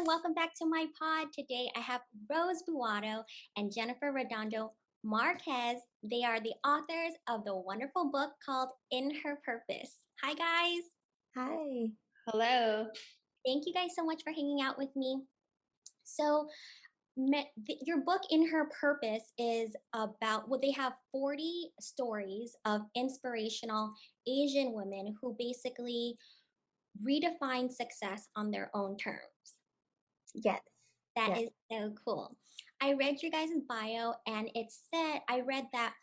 welcome back to my pod. Today I have Rose Buado and Jennifer Redondo Marquez. They are the authors of the wonderful book called In Her Purpose. Hi, guys. Hi. Hello. Thank you guys so much for hanging out with me. So, your book In Her Purpose is about, well, they have 40 stories of inspirational Asian women who basically redefine success on their own terms. Yes. That Yes. is so cool. I read your guys' bio and it said, I read that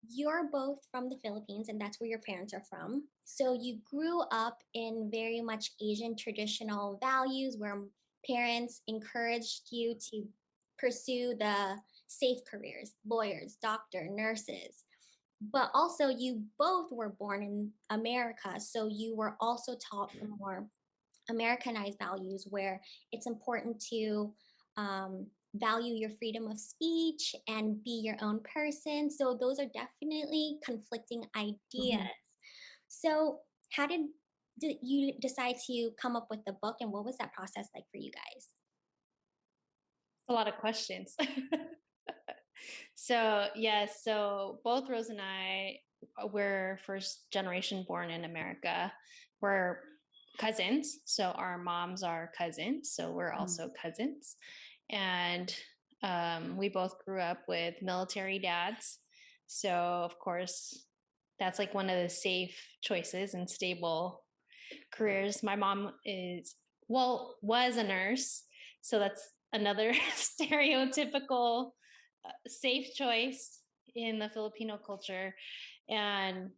you're both from the Philippines and that's where your parents are from. So you grew up in very much Asian traditional values where parents encouraged you to pursue the safe careers, lawyers, doctor, nurses. But also you both were born in America, so you were also taught the more Americanized values where it's important to value your freedom of speech and be your own person. So those are definitely conflicting ideas. Mhm. So how did you decide to come up with the book, and what was that process like for you guys? A lot of questions. So both Rose and I were first generation born in America. We're cousins, so our moms are cousins, so we're also cousins. And we both grew up with military dads. So, of course, that's like one of the safe choices and stable careers. My mom was a nurse. So that's another stereotypical safe choice in the Filipino culture. And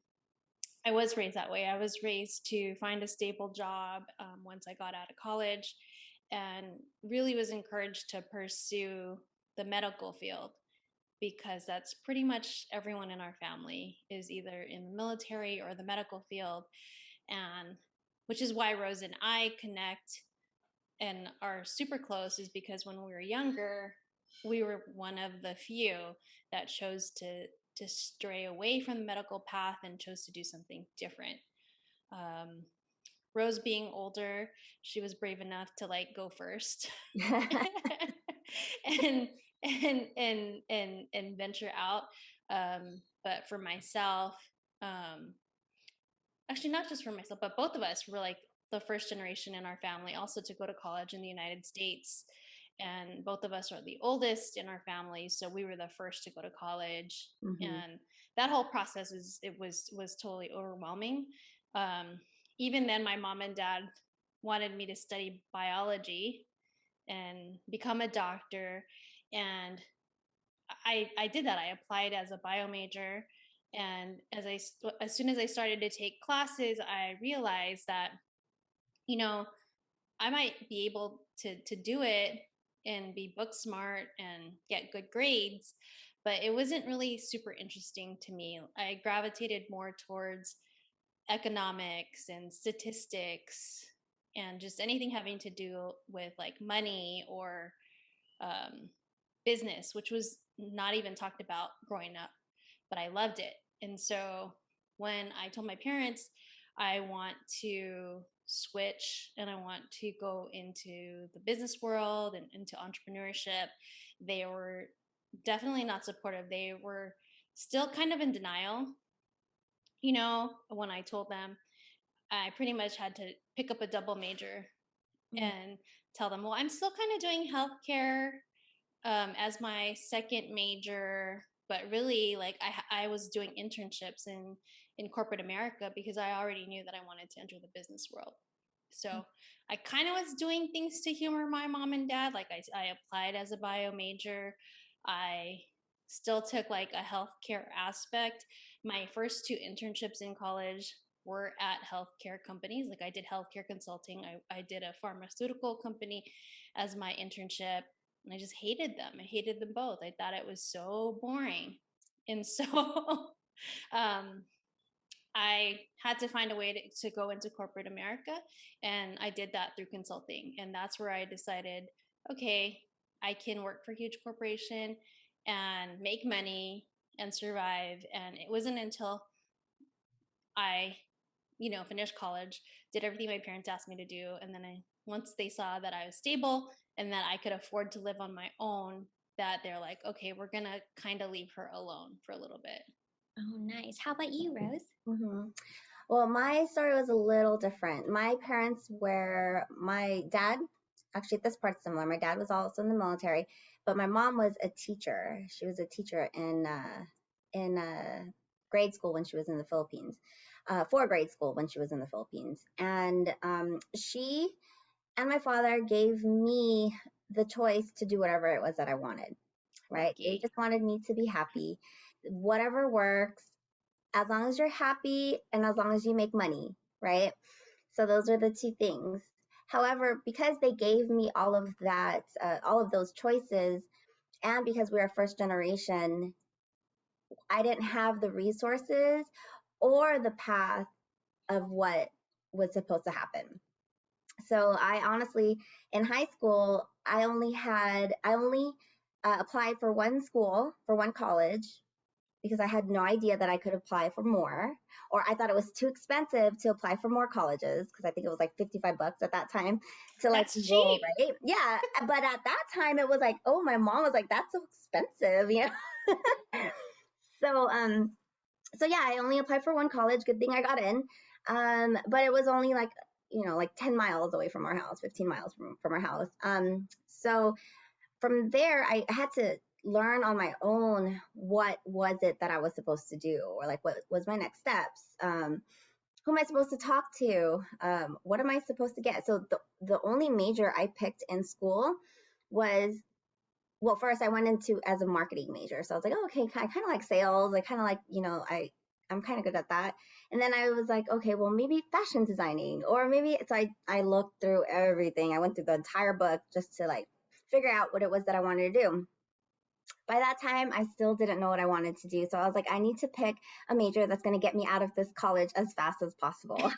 I was raised that way. I was raised to find a stable job once I got out of college, and really was encouraged to pursue the medical field because that's pretty much everyone in our family is either in the military or the medical field. And which is why Rose and I connect and are super close, is because when we were younger, we were one of the few that chose to stray away from the medical path and chose to do something different. Um, Rose being older, she was brave enough to like go first and and venture out. But for myself, um, actually not just for myself, but both of us were like the first generation in our family also to go to college in the United States. And both of us are the oldest in our family, so we were the first to go to college. Mhm. And that whole process was totally overwhelming. Um, Even then, my mom and dad wanted me to study biology and become a doctor, and I did that. I applied as a bio major, and as soon as I started to take classes, I realized that, you know, I might be able to do it and be book smart and get good grades, but it wasn't really super interesting to me. I gravitated more towards economics and statistics and just anything having to do with like money or um, business, which was not even talked about growing up, but I loved it. And so when I told my parents I want to switch and I want to go into the business world and into entrepreneurship, they were definitely not supportive. They were still kind of in denial. When I told them, I pretty much had to pick up a double major Mm. and tell them, well, I'm still kind of doing healthcare as my second major, but really, like I was doing internships in corporate America because I already knew that I wanted to enter the business world. So I kind of was doing things to humor my mom and dad. Like I applied as a bio major. I still took like a healthcare aspect. My first two internships in college were at healthcare companies. Like I did healthcare consulting. I did a pharmaceutical company as my internship, and I just hated them. I hated them both. I thought it was so boring. And so um, I had to find a way to go into corporate America. And I did that through consulting. And that's where I decided, okay, I can work for a huge corporation and make money and survive. And it wasn't until I finished college, did everything my parents asked me to do, and then I once they saw that I was stable and that I could afford to live on my own, that they're like, okay, we're going to kind of leave her alone for a little bit. Oh, nice. How about you, Rose? Mm-hmm. Well, my story was a little different. My parents were, my dad, actually, this part's similar. My dad was also in the military, but my mom was a teacher. She was a teacher in grade school when she was in the Philippines, for grade school when she was in the Philippines. And she and my father gave me the choice to do whatever it was that I wanted, right? They Lucky. just wanted me to be happy. Whatever works, as long as you're happy and as long as you make money, right? So those are the two things. However, because they gave me all of that, all of those choices, and because we are first generation, I didn't have the resources or the path of what was supposed to happen. So I honestly, in high school, I only applied for one school, for one college, because I had no idea that I could apply for more, or I thought it was too expensive to apply for more colleges because I think it was like $55 at that time to like That's enroll, cheap. right? Yeah, but at that time it was like, oh, my mom was like, that's so expensive, you know. So yeah, I only applied for one college. Good thing I got in. But it was only like, like 10 miles away from our house, 15 miles from our house. So from there, I had to learn on my own what was it that I was supposed to do, or like what was my next steps. Who am I supposed to talk to? What am I supposed to get? So the only major I picked in school was, well, first I went into as a marketing major. So I was like, oh, okay, I kind of like sales. I kind of like, I'm kind of good at that. And then I was like, okay, well, maybe fashion designing, or maybe it's I looked through everything. I went through the entire book just to like figure out what it was that I wanted to do. By that time, I still didn't know what I wanted to do. So I was like, I need to pick a major that's going to get me out of this college as fast as possible.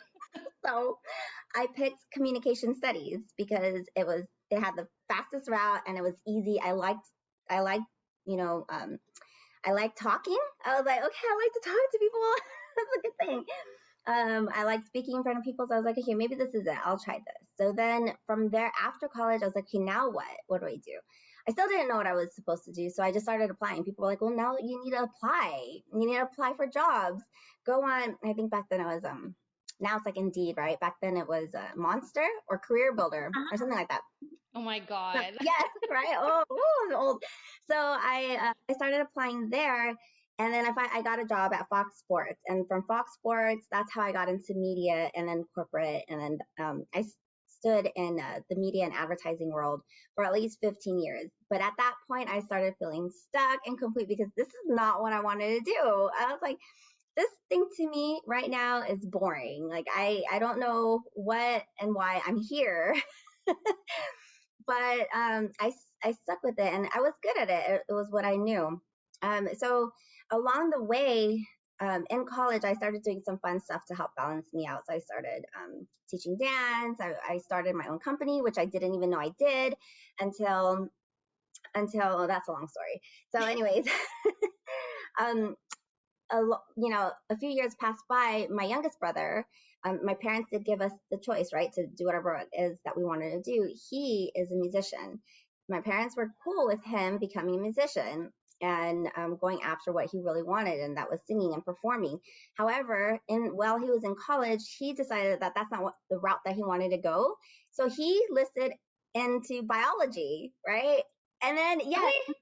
So I picked communication studies because it had the fastest route and it was easy. I liked, you know, I liked talking. I was like, okay, I like to talk to people. That's a good thing. I like speaking in front of people. So I was like, okay, maybe this is it. I'll try this. So then from there, after college, I was like, okay, now what? What do I do? I still didn't know what I was supposed to do. So I just started applying. People were like, well, now you need to apply. You need to apply for jobs. Go on. I think back then it was, now it's like Indeed, right? Back then it was Monster or Career Builder or something like that. Oh my So, God. yes, right. Oh, ooh, I'm old. So I started applying there, and then I got a job at Fox Sports, and from Fox Sports, that's how I got into media and then corporate, and then I stood in the media and advertising world for at least 15 years. But at that point, I started feeling stuck and complete because this is not what I wanted to do. I was like, this thing to me right now is boring. Like I don't know what and why I'm here. But I stuck with it and I was good at it. It was what I knew. So along the way, in college, I started doing some fun stuff to help balance me out. So I started teaching dance. I started my own company, which I didn't even know I did until that's a long story. So, anyways, um, a few years passed by. My youngest brother, my parents did give us the choice, right, to do whatever it is that we wanted to do. He is a musician. My parents were cool with him becoming a musician and going after what he really wanted, and that was singing and performing. However, while he was in college, he decided that that's not what the route that he wanted to go. So he listed into biology, right? And then, yes, Really?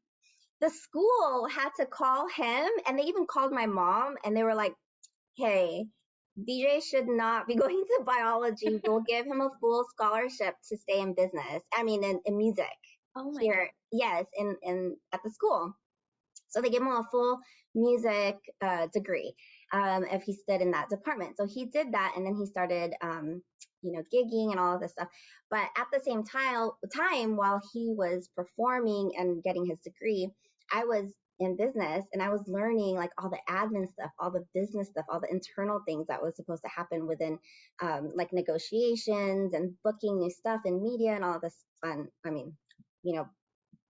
the school had to call him, and they even called my mom, and they were like, hey, DJ should not be going to biology. We'll give him a full scholarship to stay in business. I mean, in music Oh my God. here. Yes, in at the school. So they gave him a full music degree if he stood in that department. So he did that, and then he started, gigging and all of this stuff. But at the same time, while he was performing and getting his degree, I was in business and I was learning like all the admin stuff, all the business stuff, all the internal things that was supposed to happen within like negotiations and booking new stuff in media and all this fun. I mean,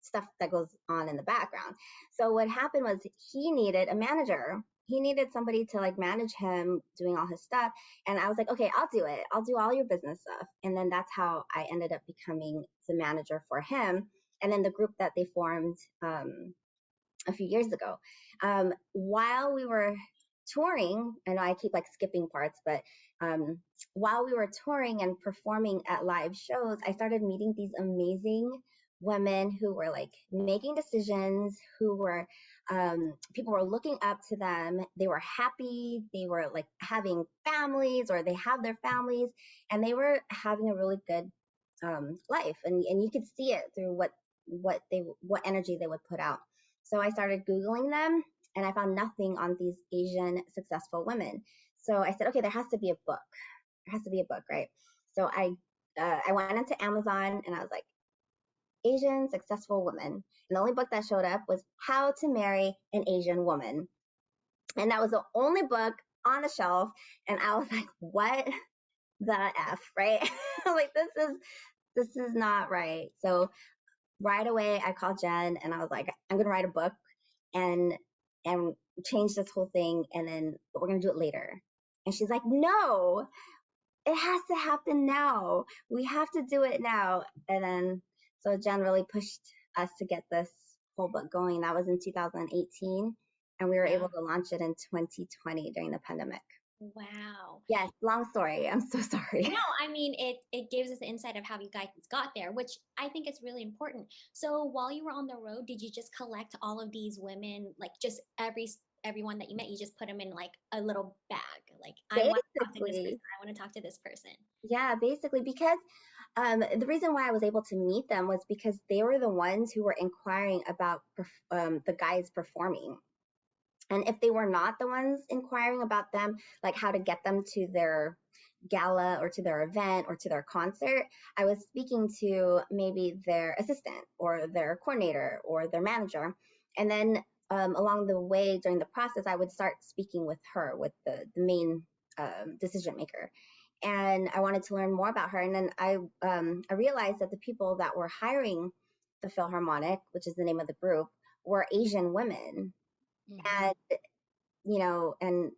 stuff that goes on in the background. So what happened was he needed a manager. he needed somebody to like manage him doing all his stuff. And I was like, okay, I'll do it. I'll do all your business stuff. And then that's how I ended up becoming the manager for him. And then the group that they formed a few years ago, while we were touring, I know I keep like skipping parts, but while we were touring and performing at live shows, I started meeting these amazing women who were like making decisions, who were people were looking up to them. They were happy. They were like having families, or they have their families, and they were having a really good life. And you could see it through what energy they would put out. So I started Googling them, and I found nothing on these Asian successful women. So I said, okay, there has to be a book. There has to be a book, right? So I went into Amazon and I was like, Asian successful women. And the only book that showed up was How to Marry an Asian Woman. And that was the only book on the shelf. And I was like, what the F, right? Like, this is not right. So right away I called Jen and I was like, I'm gonna write a book and change this whole thing, and then we're gonna do it later. And she's like, no, it has to happen now. We have to do it now. And then so Jen really pushed us to get this whole book going. That was in 2018, and we were able to launch it in 2020 during the pandemic. Wow. Yes, long story. I'm so sorry. No, I mean, it gives us the insight of how you guys got there, which I think is really important. So while you were on the road, did you just collect all of these women, like just everyone that you met, you just put them in like a little bag? Like, I want to talk to this person. I want to talk to this person. Yeah, basically, because the reason why I was able to meet them was because they were the ones who were inquiring about the guys performing. And if they were not the ones inquiring about them, like how to get them to their gala or to their event or to their concert, I was speaking to maybe their assistant or their coordinator or their manager. And then along the way during the process, I would start speaking with her, with the main decision maker. And I wanted to learn more about her. And then I realized that the people that were hiring the Philharmonic, which is the name of the group, were Asian women. Mm-hmm. And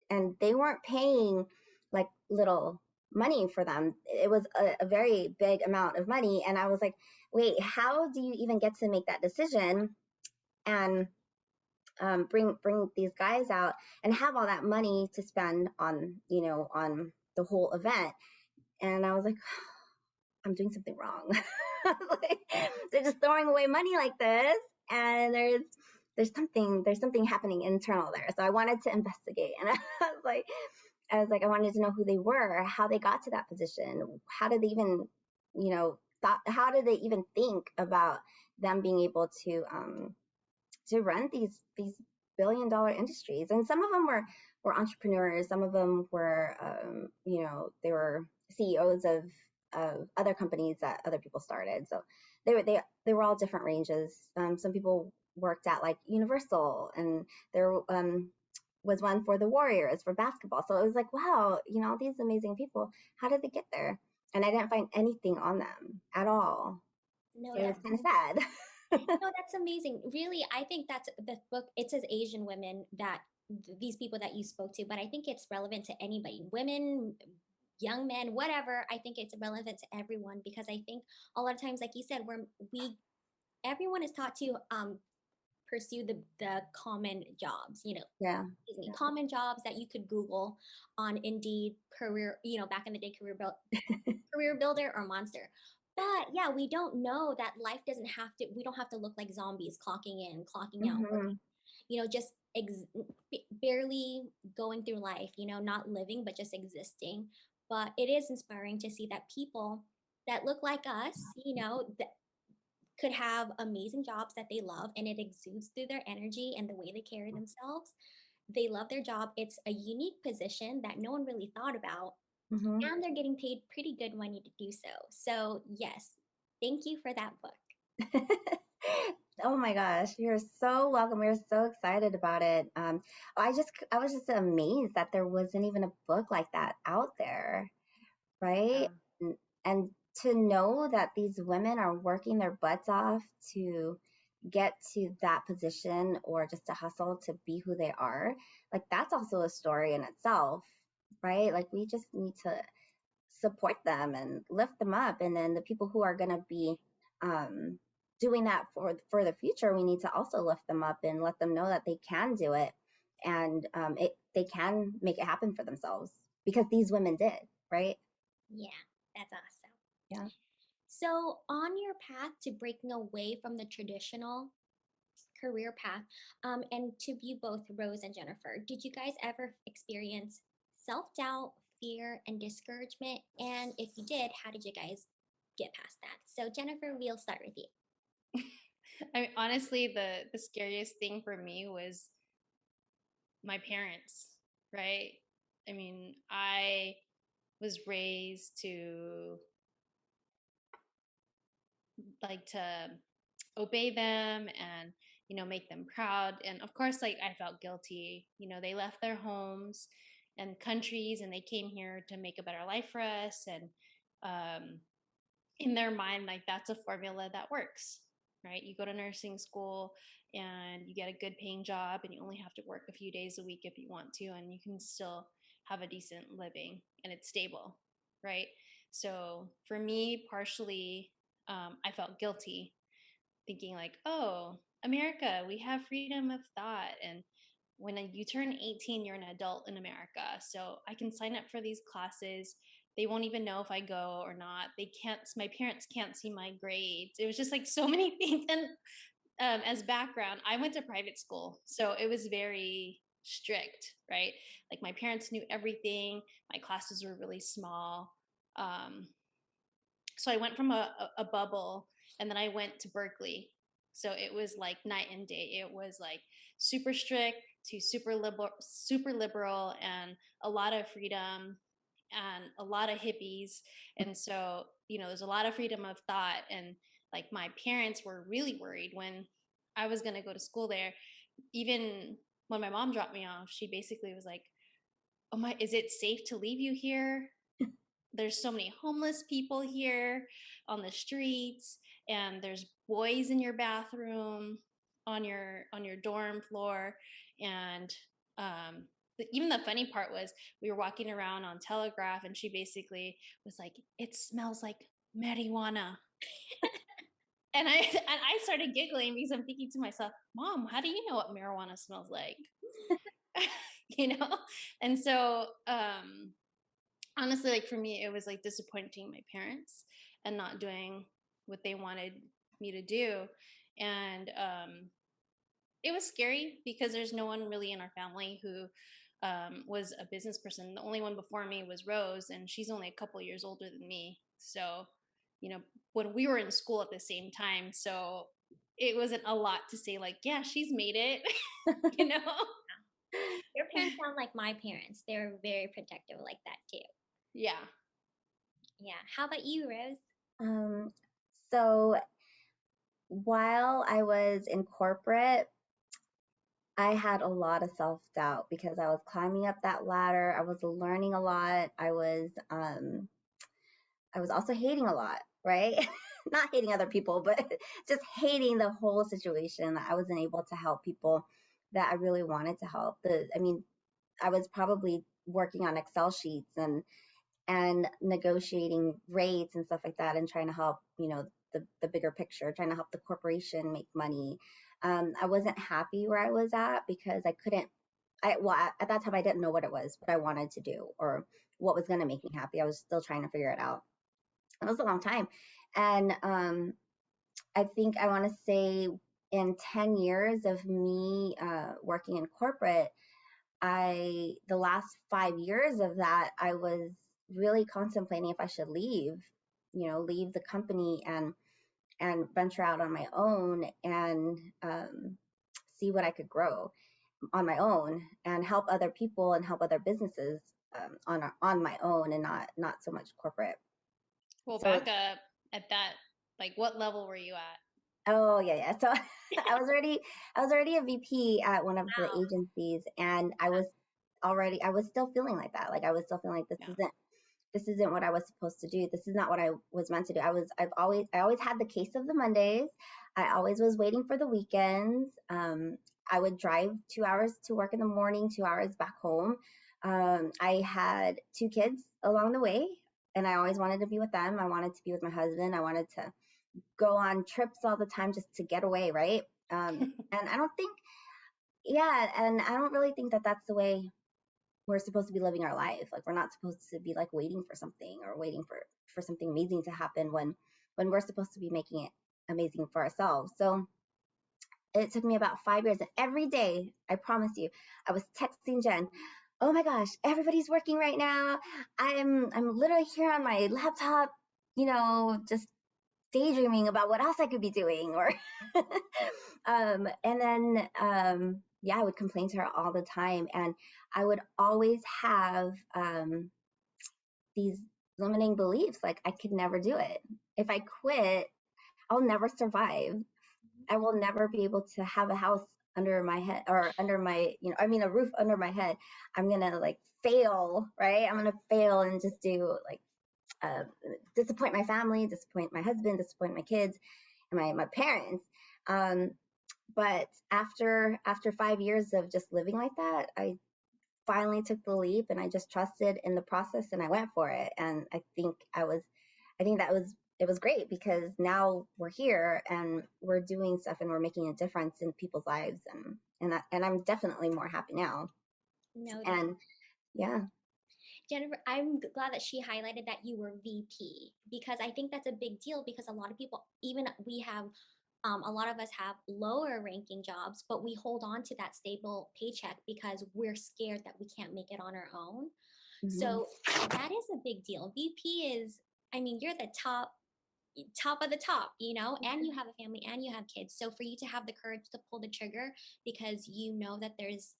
and they weren't paying like little money for them. It was a very big amount of money. And I was like, wait, how do you even get to make that decision and bring these guys out and have all that money to spend on on the whole event? And I was like, I'm doing something wrong. Like, they're just throwing away money like this, and there's something happening internal there. So I wanted to investigate, and I was like, I wanted to know who they were, how they got to that position, how did they even, how did they even think about them being able to run these billion-dollar industries. And some of them were entrepreneurs, some of them were they were CEOs of other companies that other people started. So they were all different ranges. Some people worked at like Universal, and there was one for the Warriors for basketball. So it was like, wow, all these amazing people, how did they get there? And I didn't find anything on them at all. No, so it's kind of sad. No, that's amazing. Really, I think that's the book. It says Asian women, that these people that you spoke to, but I think it's relevant to anybody, women, young men, whatever. I think it's relevant to everyone, because I think a lot of times, like you said, everyone is taught to pursue the common jobs, common jobs that you could Google on Indeed, career, back in the day, career builder or Monster. But yeah, we don't know that life we don't have to look like zombies, clocking in, clocking out, just barely going through life, not living, but just existing. But it is inspiring to see that people that look like us, that could have amazing jobs that they love, and it exudes through their energy and the way they carry themselves. They love their job. It's a unique position that no one really thought about. Mm-hmm. And they're getting paid pretty good money to do so. So yes, thank you for that book. Oh my gosh, you're so welcome. We're so excited about it. I was just amazed that there wasn't even a book like that out there, right? And to know that these women are working their butts off to get to that position or just to hustle to be who they are, like that's also a story in itself, right? Like we just need to support them and lift them up, and then the people who are going to be um, doing that for the future, we need to also lift them up and let them know that they can do it, and they can make it happen for themselves because these women did, right? Yeah, that's awesome. Yeah. So, on your path to breaking away from the traditional career path, and to you both, Rose and Jennifer, did you guys ever experience self doubt, fear, and discouragement? And if you did, how did you guys get past that? So, Jennifer, we'll start with you. I mean, honestly, the scariest thing for me was my parents, right? I mean, I was raised to like to obey them and make them proud, and of course like I felt guilty. They left their homes and countries and they came here to make a better life for us, and um in their mind, like that's a formula that works, right? You go to nursing school and you get a good paying job and you only have to work a few days a week if you want to, and you can still have a decent living and it's stable, right? So for me, partially, I felt guilty thinking like, oh, America, we have freedom of thought. And when you turn 18, you're an adult in America. So I can sign up for these classes. They won't even know if I go or not. They can't, my parents can't see my grades. It was just like so many things. And as background, I went to private school. So it was very strict, right? Like my parents knew everything. My classes were really small. Um, so I went from a bubble, and then I went to Berkeley. So it was like night and day. It was like super strict to super liberal, and a lot of freedom and a lot of hippies. And so, there's a lot of freedom of thought. And like my parents were really worried when I was going to go to school there. Even when my mom dropped me off, she basically was like, "Oh my, is it safe to leave you here? There's so many homeless people here on the streets, and there's boys in your bathroom on your dorm floor." And even the funny part was we were walking around on Telegraph, and she basically was like, "It smells like marijuana." And I started giggling because I'm thinking to myself, "Mom, how do you know what marijuana smells like?" you know and so honestly, like for me, it was like disappointing my parents and not doing what they wanted me to do. And it was scary because there's no one really in our family who was a business person. The only one before me was Rose, and she's only a couple years older than me. So, when we were in school at the same time, so it wasn't a lot to say, like, yeah, she's made it, you know? Your parents sound like my parents. They're very protective like that too. Yeah. Yeah. How about you, Rose? So while I was in corporate, I had a lot of self doubt because I was climbing up that ladder. I was learning a lot. I was also hating a lot, right? Not hating other people, but just hating the whole situation, that I wasn't able to help people that I really wanted to help. I was probably working on Excel sheets and negotiating rates and stuff like that, and trying to help, the bigger picture, trying to help the corporation make money. I wasn't happy where I was at because I couldn't. At that time I didn't know what it was, what I wanted to do, or what was going to make me happy. I was still trying to figure it out. It was a long time, and I think I want to say in 10 years of me working in corporate, the last 5 years of that, I was really contemplating if I should leave, leave the company and venture out on my own and see what I could grow on my own and help other people and help other businesses on my own, and not so much corporate. Well, So back up at that, like what level were you at? oh yeah. So I was already a VP at one of the agencies, and I was still feeling like that. Like I was still feeling like this Yeah. isn't this isn't what I was supposed to do. This is not what I was meant to do. I always had the case of the Mondays. I always was waiting for the weekends. I would drive 2 hours to work in the morning, 2 hours back home. I had two kids along the way, and I always wanted to be with them. I wanted to be with my husband. I wanted to go on trips all the time just to get away, right? And I don't think, yeah, and I don't really think that that's the way we're supposed to be living our life. Like, we're not supposed to be like waiting for something or waiting for something amazing to happen when we're supposed to be making it amazing for ourselves. So it took me about 5 years, and every day, I promise you, I was texting Jen, oh my gosh, everybody's working right now. I'm literally here on my laptop, just daydreaming about what else I could be doing, or and then yeah, I would complain to her all the time, and I would always have these limiting beliefs, like I could never do it. If I quit, I'll never survive. I will never be able to have a house under my head, or under my, a roof under my head. I'm gonna like fail, right? I'm gonna fail and just do like uh, disappoint my family, disappoint my husband, disappoint my kids, and my parents. But after 5 years of just living like that, I finally took the leap, and I just trusted in the process, and I went for it. And I think that was it was great, because now we're here and we're doing stuff and we're making a difference in people's lives, and I'm definitely more happy now. No, And yeah. Jennifer, I'm glad that she highlighted that you were VP, because I think that's a big deal, because a lot of people, even we have, a lot of us have lower ranking jobs, but we hold on to that stable paycheck because we're scared that we can't make it on our own. Mm-hmm. So that is a big deal. VP is, I mean, you're the top of the top, and you have a family and you have kids. So for you to have the courage to pull the trigger because you know that there's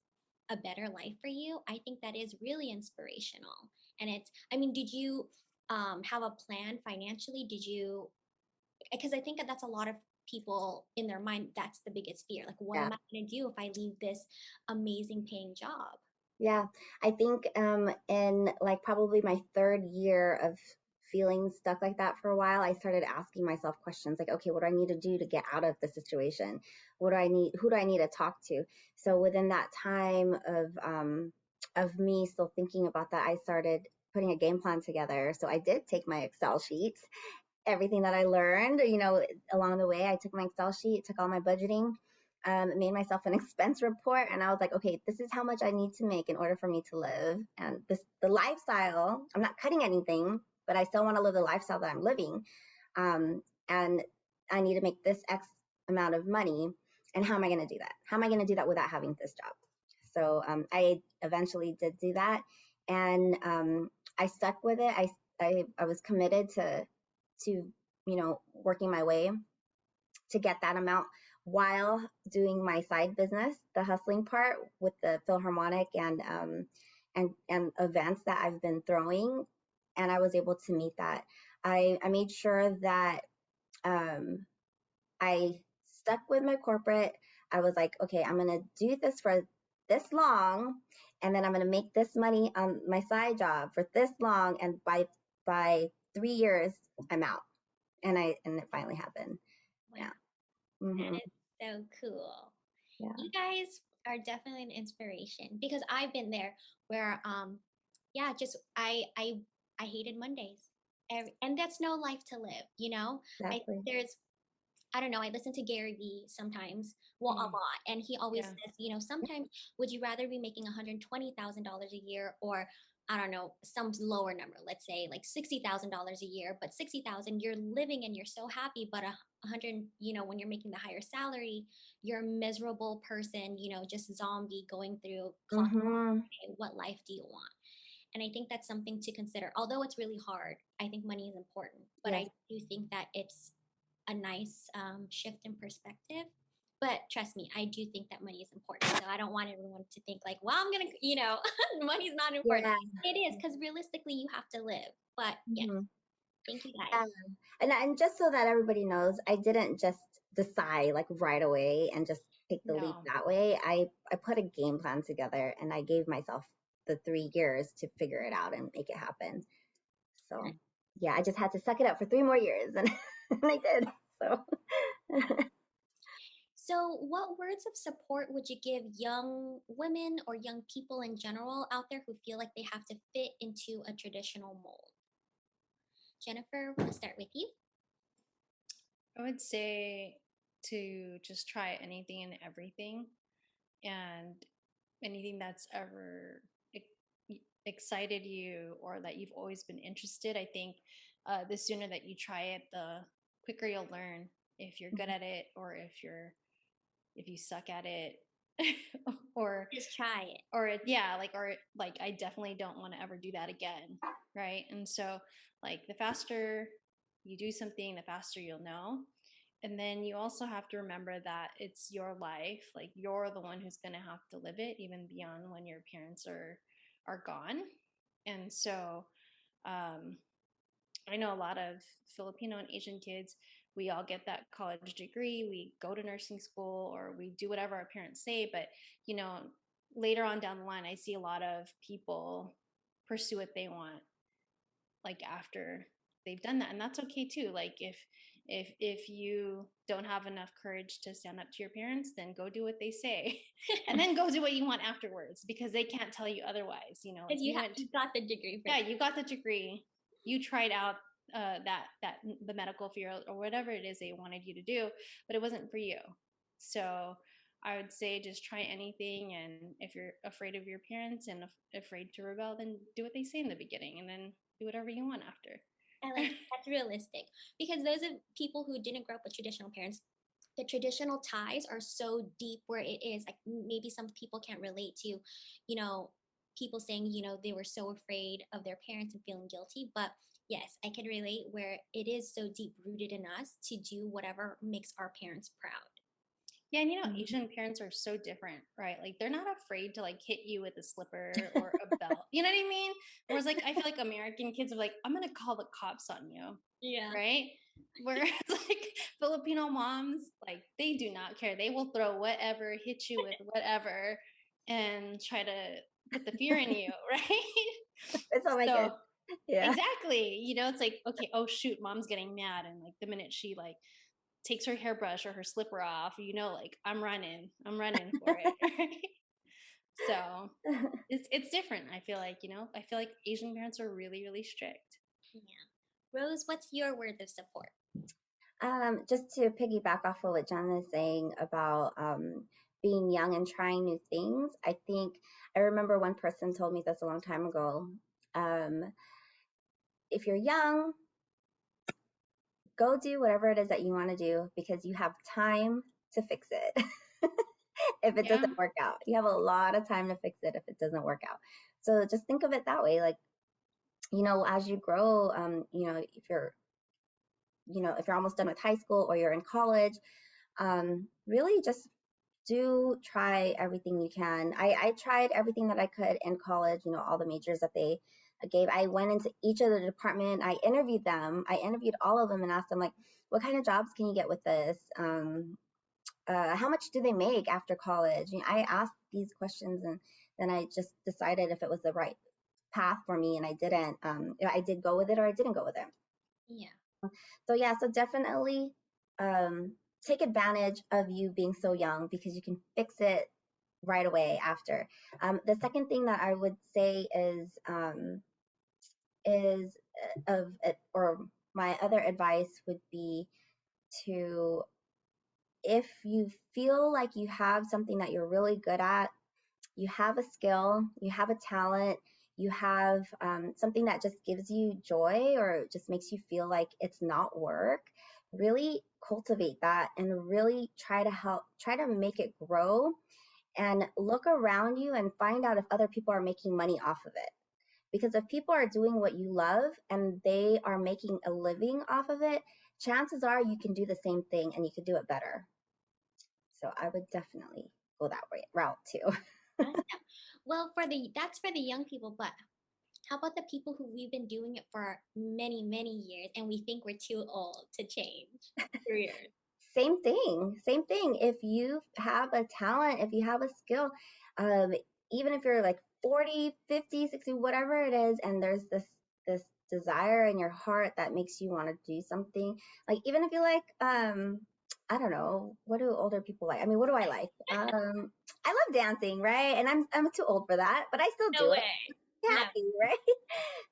a better life for you, I think that is really inspirational. And I mean, did you have a plan financially? Because I think that that's a lot of people in their mind, that's the biggest fear. Like, what Yeah. am I going to do if I leave this amazing paying job? Yeah, I think in like probably my third year of feeling stuck like that for a while, I started asking myself questions like, okay, what do I need to do to get out of the situation? What do I need? Who do I need to talk to? So within that time of me still thinking about that, I started putting a game plan together. So I did take my Excel sheets, everything that I learned, along the way. I took my Excel sheet, took all my budgeting, made myself an expense report, and I was like, okay, this is how much I need to make in order for me to live. And the lifestyle, I'm not cutting anything, but I still want to live the lifestyle that I'm living. And I need to make this X amount of money. And how am I going to do that? How am I going to do that without having this job? So I eventually did do that, and I stuck with it. I was committed to working my way to get that amount while doing my side business, the hustling part with the Philharmonic and events that I've been throwing, and I was able to meet that. I made sure that I stuck with my corporate. I was like, okay, I'm gonna do this for this long, and then I'm gonna make this money on my side job for this long, and by 3 years, I'm out. And it finally happened. Wow. Yeah. That Mm-hmm. is so cool. Yeah. You guys are definitely an inspiration, because I've been there where yeah, just I hated Mondays. And that's no life to live, Exactly. I don't know, I listen to Gary Vee sometimes, well, a lot, and he always says, sometimes would you rather be making $120,000 a year, or I don't know, some lower number, let's say like $60,000 a year, but 60,000 you're living and you're so happy, but 100, when you're making the higher salary, you're a miserable person, just zombie going through clock. Mm-hmm. What life do you want? And I think that's something to consider. Although it's really hard, I think money is important, but Yes. I do think that it's a nice shift in perspective. But trust me, I do think that money is important. So I don't want everyone to think like, well, I'm going to, money's not important. Yeah. It is, because realistically, you have to live. But yes, Mm-hmm. thank you guys. And just so that everybody knows, I didn't just decide like right away and just take the leap that way. I put a game plan together, and I gave myself the 3 years to figure it out and make it happen. So yeah, I just had to suck it up for 3 more years, and, and I did. So So, what words of support would you give young women or young people in general out there who feel like they have to fit into a traditional mold? Jennifer, we'll start with you. I would say to just try anything and everything, and anything that's ever excited you or that you've always been interested. I think the sooner that you try it, the quicker you'll learn if you're good at it, or if you suck at it. Or Just try it. or like I definitely don't want to ever do that again, right? And so like the faster you do something, the faster you'll know. And then you also have to remember that it's your life, like you're the one who's going to have to live it even beyond when your parents are gone. And so I know a lot of Filipino and Asian kids, we all get that college degree, we go to nursing school, or we do whatever our parents say. But, you know, later on down the line, I see a lot of people pursue what they want, like after they've done that. And that's okay too. Like if you don't have enough courage to stand up to your parents, then go do what they say and then go do what you want afterwards, because they can't tell you otherwise. You know, like You got the degree. Yeah, you got the degree. You tried out that the medical field or whatever it is they wanted you to do, but it wasn't for you. So I would say just try anything, and if you're afraid of your parents and afraid to rebel, then do what they say in the beginning, and then do whatever you want after. I like that's realistic, because those of people who didn't grow up with traditional parents, the traditional ties are so deep where it is like maybe some people can't relate to, people saying, they were so afraid of their parents and feeling guilty. But yes, I can relate where it is so deep rooted in us to do whatever makes our parents proud. Yeah, and Asian parents are so different, right? Like they're not afraid to like hit you with a slipper or a belt. You know what I mean? Whereas like I feel like American kids are like, I'm gonna call the cops on you. Yeah. Right? Whereas like Filipino moms, like they do not care. They will throw whatever, hit you with whatever, and try to put the fear in you, right? it's all like So yeah. exactly. It's like, okay, oh shoot, mom's getting mad. And like the minute she like takes her hairbrush or her slipper off, like I'm running for it. Right? So it's different. I feel like, I feel like Asian parents are really, really strict. Yeah. Rose, what's your word of support? Just to piggyback off of what John is saying about being young and trying new things, I remember one person told me this a long time ago. If you're young, go do whatever it is that you want to do, because you have time to fix it. If it doesn't work out, you have a lot of time to fix it if it doesn't work out. So just think of it that way. Like, as you grow, if you're almost done with high school or you're in college, really just do try everything you can. I tried everything that I could in college, all the majors that they gave. I went into each of the department. I interviewed them. I interviewed all of them and asked them, like, what kind of jobs can you get with this? How much do they make after college? I asked these questions, and then I just decided if it was the right path for me, and I didn't. I did go with it or I didn't go with it. Yeah. So definitely take advantage of you being so young, because you can fix it right away after. The second thing that I would say is or my other advice would be to, if you feel like you have something that you're really good at, you have a skill, you have a talent, you have something that just gives you joy or just makes you feel like it's not work, really cultivate that and really try to make it grow, and look around you and find out if other people are making money off of it. Because if people are doing what you love and they are making a living off of it, chances are you can do the same thing and you can do it better. So I would definitely go that route too. Awesome. Well, that's for the young people, but how about the people who we've been doing it for many, many years and we think we're too old to change careers? Same thing. If you have a talent, if you have a skill, even if you're like 40, 50, 60, whatever it is, and there's this desire in your heart that makes you want to do something. Like even if you like, I don't know, what do older people like? I mean, what do I like? I love dancing, right? And I'm too old for that, but I still No do it. way. No. Happy, right?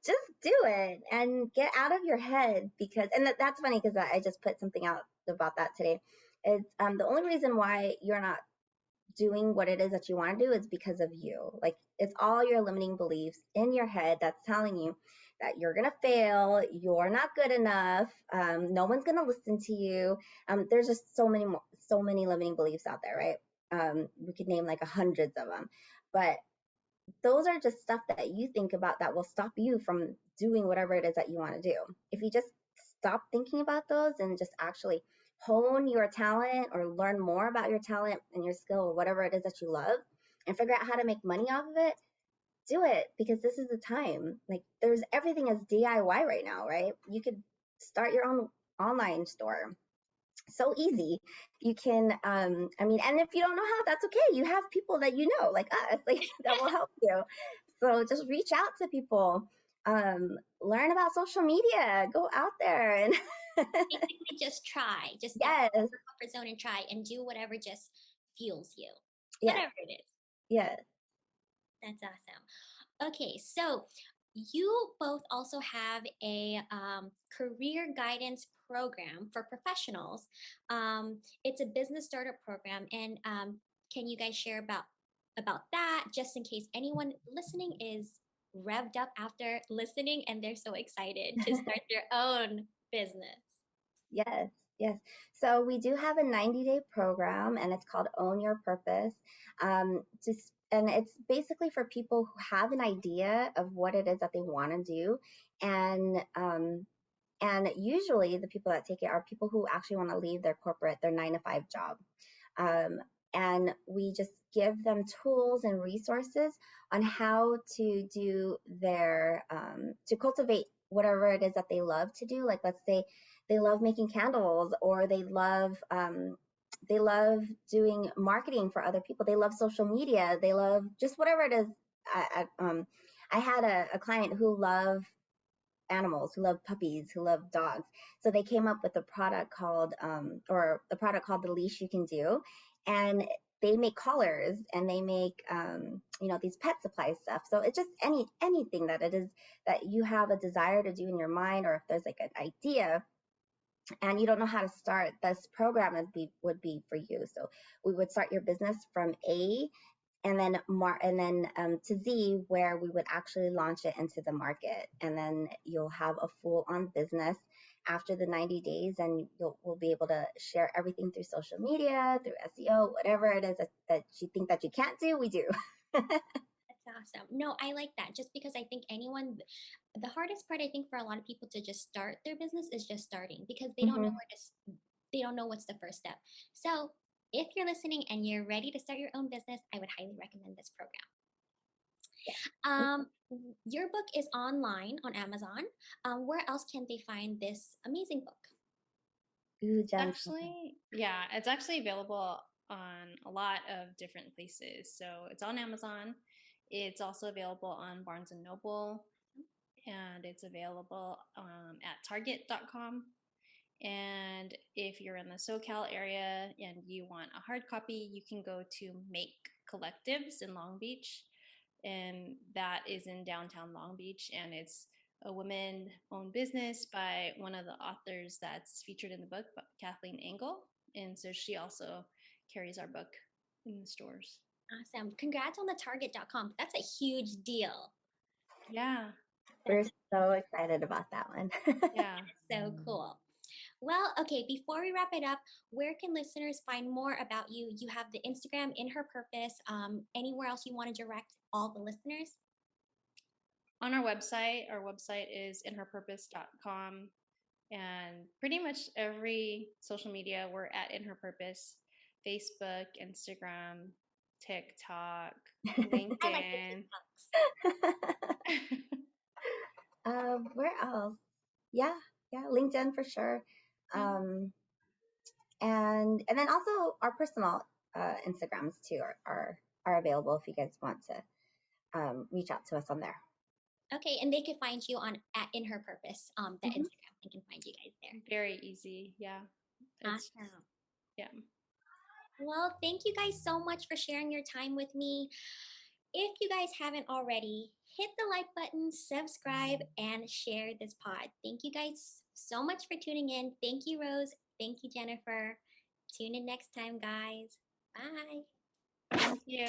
Just do it and get out of your head because, and that's funny because I just put something out about that today. It's the only reason why you're not doing what it is that you want to do is because of you. Like it's all your limiting beliefs in your head that's telling you that you're gonna fail, you're not good enough, no one's gonna listen to you. There's just so many limiting beliefs out there, right? We could name like hundreds of them, but those are just stuff that you think about that will stop you from doing whatever it is that you want to do. If you just stop thinking about those and just actually hone your talent or learn more about your talent and your skill or whatever it is that you love and figure out how to make money off of it, do it because this is the time. Like there's everything is DIY right now, right? You could start your own online store. So easy. You can I mean, and if you don't know how, that's okay. You have people that you know like us like that will help you. So just reach out to people, learn about social media, go out there and Basically, just try. Just step out of yes, your comfort zone and try and do whatever just fuels you. yes, Whatever it is. yes. That's awesome. Okay, so you both also have a career guidance program for professionals. It's a business startup program, and can you guys share about that, just in case anyone listening is revved up after listening and they're so excited to start their own business? Yes, yes. So we do have a 90-day program and it's called Own Your Purpose. Just and it's basically for people who have an idea of what it is that they want to do. And usually the people that take it are people who actually want to leave their 9 to 5 job. Um, and we just give them tools and resources on how to do to cultivate whatever it is that they love to do. Like, let's say they love making candles or they love doing marketing for other people. They love social media. They love just whatever it is. I had a client who loved animals, who love puppies, who love dogs. So they came up with a product called the leash you can do, and they make collars and they make these pet supply stuff. So it's just anything that it is that you have a desire to do in your mind, or if there's like an idea and you don't know how to start, this program would be for you. So we would start your business from A and then to Z, where we would actually launch it into the market, and then you'll have a full-on business after the 90 days, and we'll be able to share everything through social media, through SEO, whatever it is that you think that you can't do, we do. That's awesome. No, I like that just because I think the hardest part I think for a lot of people to just start their business is just starting because they don't know Hmm. they don't know what's the first step. So if you're listening and you're ready to start your own business, I would highly recommend this program. Your book is online on Amazon. Where else can they find this amazing book? Ooh, Jen. Yeah, it's actually available on a lot of different places. So it's on Amazon. It's also available on Barnes and Noble, and it's available at Target.com. And if you're in the SoCal area and you want a hard copy, you can go to Make Collectives in Long Beach, and that is in downtown Long Beach, and it's a women-owned business by one of the authors that's featured in the book, Kathleen Engel, and so she also carries our book in the stores. Awesome. Congrats on the Target.com. That's a huge deal. Yeah. We're so excited about that one. Yeah. So cool. Well, okay, before we wrap it up, where can listeners find more about you? You have the Instagram In Her Purpose. Anywhere else you want to direct all the listeners? On our website is inherpurpose.com, and pretty much every social media we're at In Her Purpose: Facebook, Instagram, TikTok, I like the LinkedIn. TikToks. Where else? Yeah, yeah, LinkedIn for sure. And then also our personal Instagrams too are available if you guys want to reach out to us on there. Okay, and they can find you on at In Her Purpose, the Mhm. Instagram. They can find you guys there. Very easy. Yeah. It's Awesome. yeah. Well, thank you guys so much for sharing your time with me. If you guys haven't already, hit the like button, subscribe, and share this pod. Thank you guys so much for tuning in. Thank you, Rose. Thank you, Jennifer. Tune in next time, guys. Bye. Thank you.